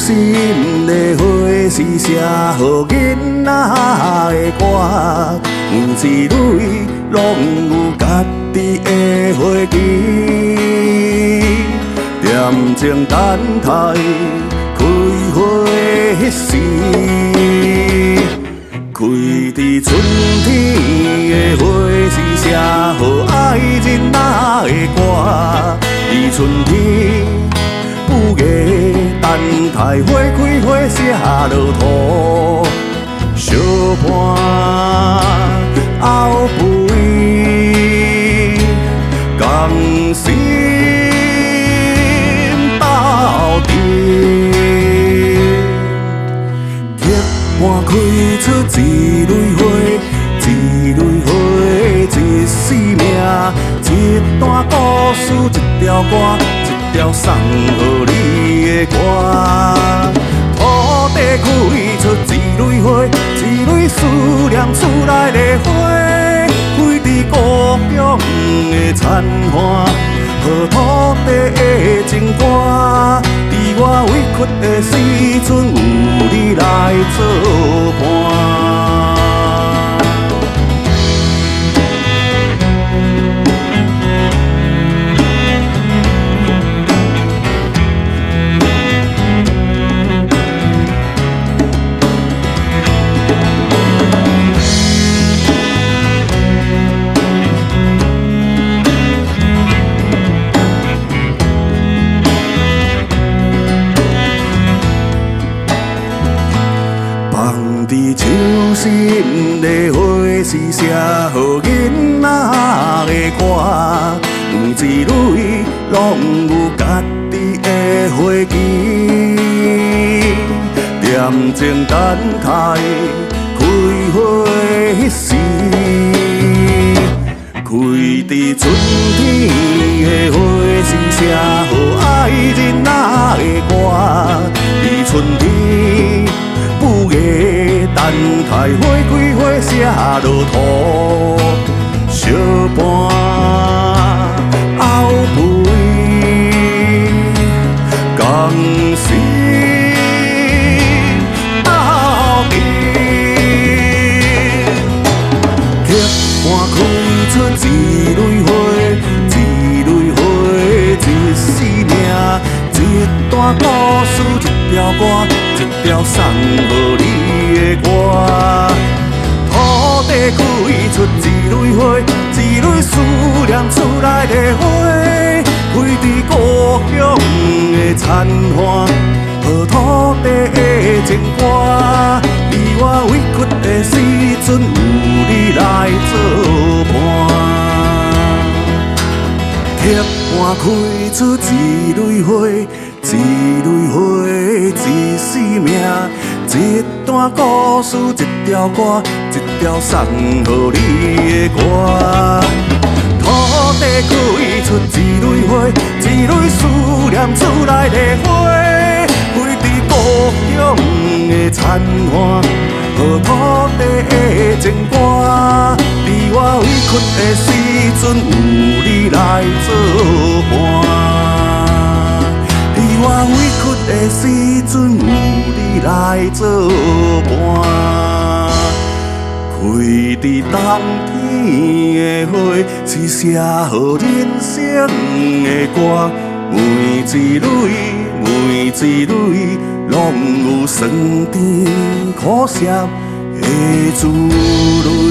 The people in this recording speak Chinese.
心的花是写予囡仔的歌，每一蕊拢有家己的花期，恬静等待开花时，开伫春天的花是写予爱人仔的歌，伫春天不夜等待花开花谢落土，小伴后背共心斗阵，叶伴开出一蕊花，一蕊花一生命，一段故事一条歌。一条送予你的歌，土地开出一蕊花，一蕊思念厝内的花，开伫故乡的残花，予土地的情歌，伫我委屈的时阵有你来作伴。手心的花是写予囡仔的歌，每一蕊拢有家己的花期，恬静等待开花时，开伫春天的花是写予爱人仔的歌，伫春天不夜等待花开花谢落土，小伴后背共心斗阵，叶伴开出一蕊花，一蕊花一生命，一段故事一条歌。一条送予你的歌，土地开出一蕊花，一蕊思念厝内的花，开伫故乡的残花，予土地的情歌，伫我委屈的时阵有你来作伴。叶伴开出一蕊花。一蕊花，一生命，一段故事，一条歌，一条送予你的歌。土地开出一蕊花，一蕊思念厝内的花，开伫故乡的残花，予土地的情歌，伫我委屈的时阵有你来作伴。我委屈的时阵有你来作伴，开伫冬天的花是写予人生的歌，每一蕊每一蕊拢有酸甜苦涩的滋味。